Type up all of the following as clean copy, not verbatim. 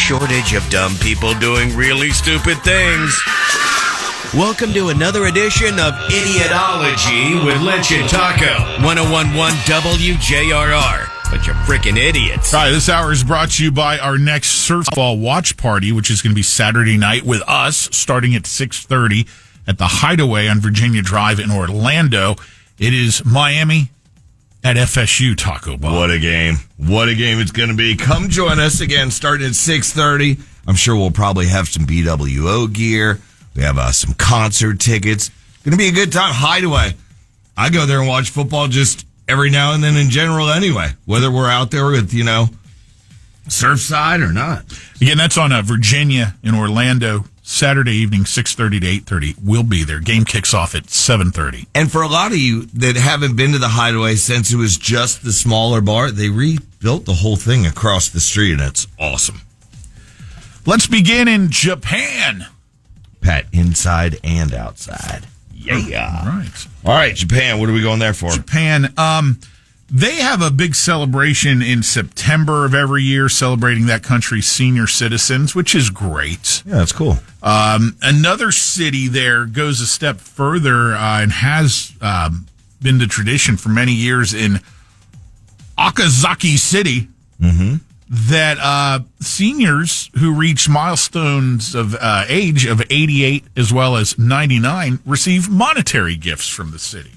shortage of dumb people doing really stupid things. Welcome to another edition of Idiotology with Lynch and Taco. 1011 WJRR. Bunch of frickin' idiots. All right, this hour is brought to you by our next Surfball Watch Party, which is going to be Saturday night with us, starting at 6:30 at the Hideaway on Virginia Drive in Orlando. It is Miami at FSU, Taco Bell. What a game. What a game it's going to be. Come join us again, starting at 6:30. I'm sure we'll probably have some BWO gear. We have some concert tickets. Going to be a good time. Hideaway. I go there and watch football just every now and then in general anyway, whether we're out there with, Surfside or not. Again, that's on Virginia in Orlando, Saturday evening, 6:30 to 8:30. We'll be there. Game kicks off at 7:30. And for a lot of you that haven't been to the Hideaway since it was just the smaller bar, they rebuilt the whole thing across the street, and it's awesome. Let's begin in Japan. Pat, inside and outside. Yeah. All right, Japan. What are we going there for? Japan. They have a big celebration in September of every year, celebrating that country's senior citizens, which is great. Yeah, that's cool. Another city there goes a step further and has been the tradition for many years in Okazaki City. Mm-hmm. That seniors who reach milestones of age of 88 as well as 99 receive monetary gifts from the city.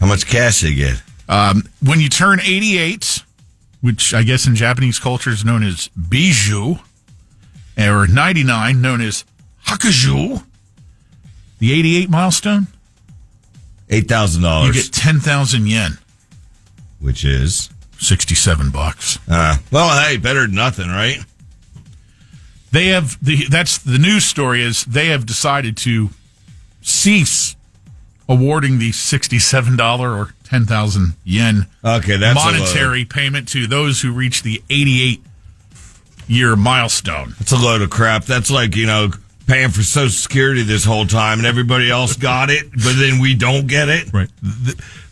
How much cash they get? When you turn 88, which I guess in Japanese culture is known as Biju, or 99, known as Hakuju, the 88 milestone, $8,000. you get 10,000 yen. Which is? $67. Well, hey, better than nothing, right? They have that's the news story is they have decided to cease awarding the $67 or 10,000 yen that's monetary payment to those who reach the 88-year milestone. That's a load of crap. That's like, paying for Social Security this whole time and everybody else got it, but then we don't get it. Right.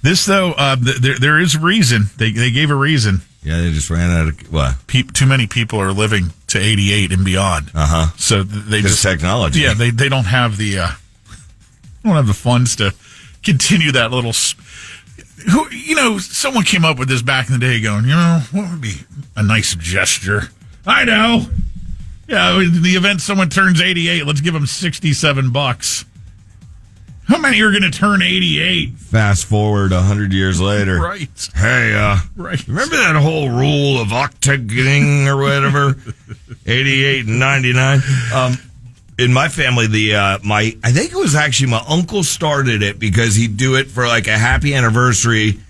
This, though, there is a reason. They gave a reason. Yeah, they just ran out of, what? Too many people are living to 88 and beyond. Uh-huh. So they just technology. Yeah, they don't have the funds to continue that little. Someone came up with this back in the day, going, what would be a nice gesture? I know. Yeah, in the event someone turns 88, let's give them $67. How many are going to turn 88? Fast forward 100 years later. Right. Hey, right. Remember that whole rule of octagoning or whatever? 88 and 99. In my family, I think it was actually my uncle started it because he'd do it for like a happy anniversary.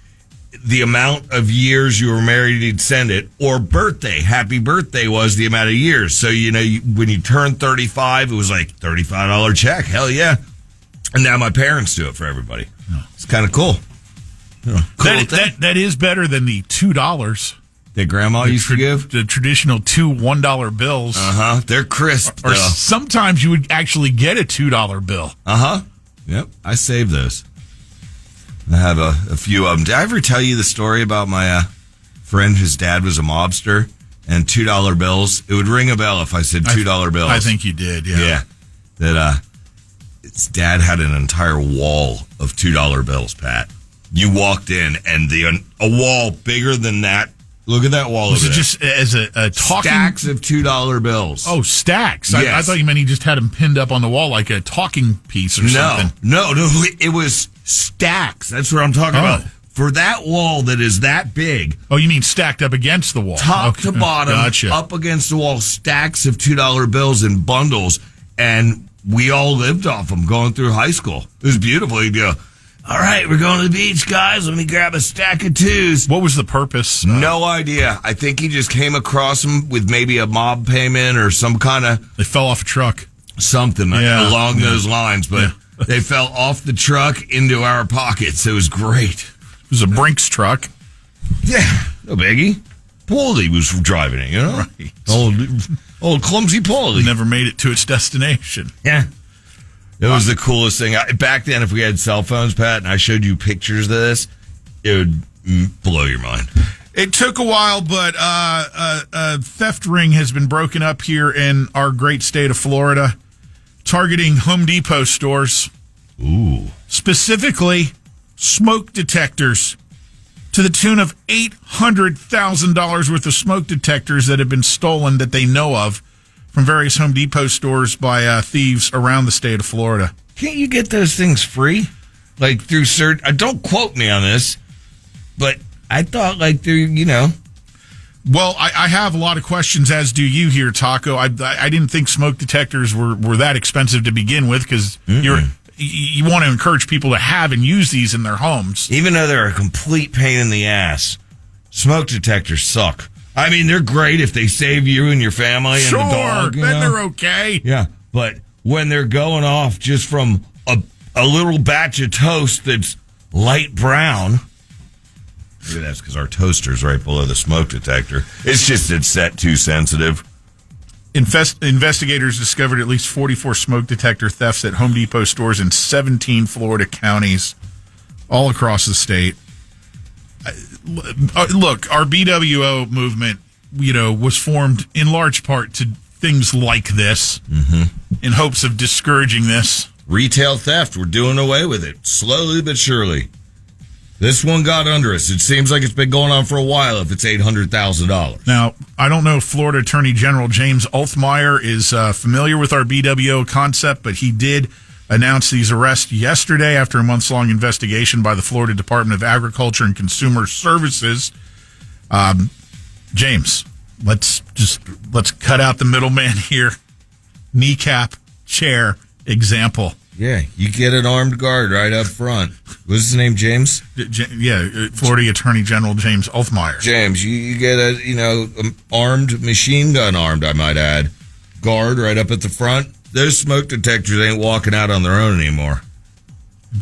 The amount of years you were married, he'd send it. Or birthday. Happy birthday was the amount of years. So, when you turned 35, it was like $35 check. Hell yeah. And now my parents do it for everybody. It's kind of cool. That is better than the $2 that Grandma used to give? The traditional $1 bills. Uh-huh. They're crisp. Or sometimes you would actually get a $2 bill. Uh-huh. Yep. I saved those. I have a few of them. Did I ever tell you the story about my friend whose dad was a mobster and $2 bills? It would ring a bell if I said $2 bills. I think you did, yeah. Yeah. That his dad had an entire wall of $2 bills, Pat. You walked in and a wall bigger than that. Look at that wall. Was it just as a talking? Stacks of $2 bills. Oh, stacks. Yes. I thought you meant he just had them pinned up on the wall like a talking piece or something. No. It was stacks. That's what I'm talking about. For that wall that is that big. Oh, you mean stacked up against the wall? Top to bottom, gotcha. Up against the wall, stacks of $2 bills in bundles. And we all lived off them going through high school. It was beautiful. You'd go, all right, we're going to the beach, guys. Let me grab a stack of twos. What was the purpose? No idea. I think he just came across them with maybe a mob payment or some kind of... They fell off a truck. Something along those lines, but they fell off the truck into our pockets. It was great. It was a Brinks truck. Yeah, no biggie. Paulie was driving it, Right. Old clumsy Paulie. Never made it to its destination. Yeah. It was the coolest thing. Back then, if we had cell phones, Pat, and I showed you pictures of this, it would blow your mind. It took a while, but a theft ring has been broken up here in our great state of Florida, targeting Home Depot stores. Ooh. Specifically, smoke detectors, to the tune of $800,000 worth of smoke detectors that have been stolen that they know of from various Home Depot stores by thieves around the state of Florida. Can't you get those things free? Like through don't quote me on this, but I thought like they're, Well, I have a lot of questions, as do you here, Taco. I didn't think smoke detectors were that expensive to begin with, because you want to encourage people to have and use these in their homes. Even though they're a complete pain in the ass, smoke detectors suck. I mean, they're great if they save you and your family and the dog. Then they're okay. Yeah, but when they're going off just from a little batch of toast that's light brown... Maybe that's because our toaster's right below the smoke detector. It's set too sensitive. Investigators discovered at least 44 smoke detector thefts at Home Depot stores in 17 Florida counties, all across the state. Look, our BWO movement, was formed in large part to things like this, in hopes of discouraging this. Retail theft, we're doing away with it, slowly but surely. This one got under us. It seems like it's been going on for a while if it's $800,000. Now, I don't know if Florida Attorney General James Olthmeyer is familiar with our BWO concept, but he did announce these arrests yesterday after a months-long investigation by the Florida Department of Agriculture and Consumer Services. James, let's cut out the middleman here. Kneecap, chair, example. Yeah, you get an armed guard right up front. What's his name, James? Florida Attorney General James Olthmeyer. James, you get a armed, machine gun armed, I might add, guard right up at the front. Those smoke detectors ain't walking out on their own anymore.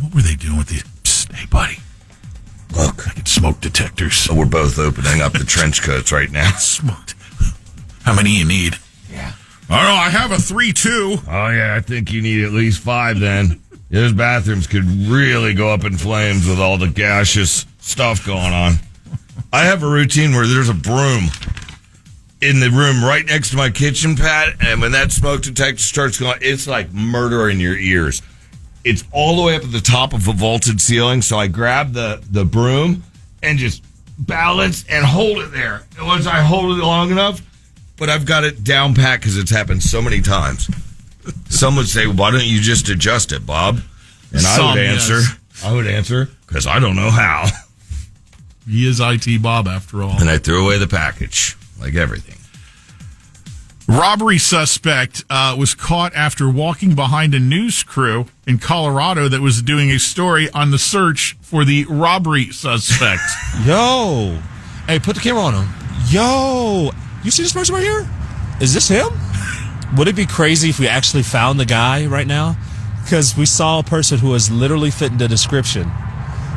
What were they doing with these? Psst, hey, buddy. Look. I get smoke detectors. So we're both opening up the trench coats right now. Smoked. How many you need? Yeah. I don't know, I have a 3-2. Oh, yeah, I think you need at least 5 then. Those bathrooms could really go up in flames with all the gaseous stuff going on. I have a routine where there's a broom in the room right next to my kitchen pad, and when that smoke detector starts going, it's like murder in your ears. It's all the way up at the top of a vaulted ceiling, so I grab the broom and just balance and hold it there. And once I hold it long enough, but I've got it down pat because it's happened so many times. Some would say, why don't you just adjust it, Bob? And I would answer, because I don't know how. He is IT Bob, after all. And I threw away the package, like everything. Robbery suspect was caught after walking behind a news crew in Colorado that was doing a story on the search for the robbery suspect. Yo. Hey, put the camera on him. Yo. You see this person right here? Is this him? Would it be crazy if we actually found the guy right now? Because we saw a person who was literally fitting the description,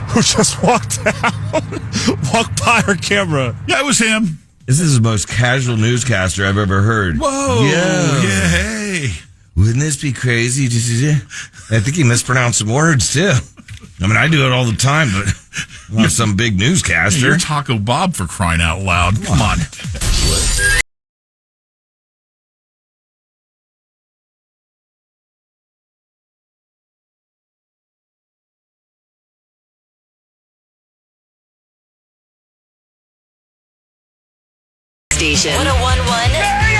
who just walked by our camera. Yeah, it was him. This is the most casual newscaster I've ever heard. Whoa. Yeah, hey. Wouldn't this be crazy? I think he mispronounced some words, too. I mean, I do it all the time, but I'm not some big newscaster. You're Taco Bob, for crying out loud. Come on. Station 101.1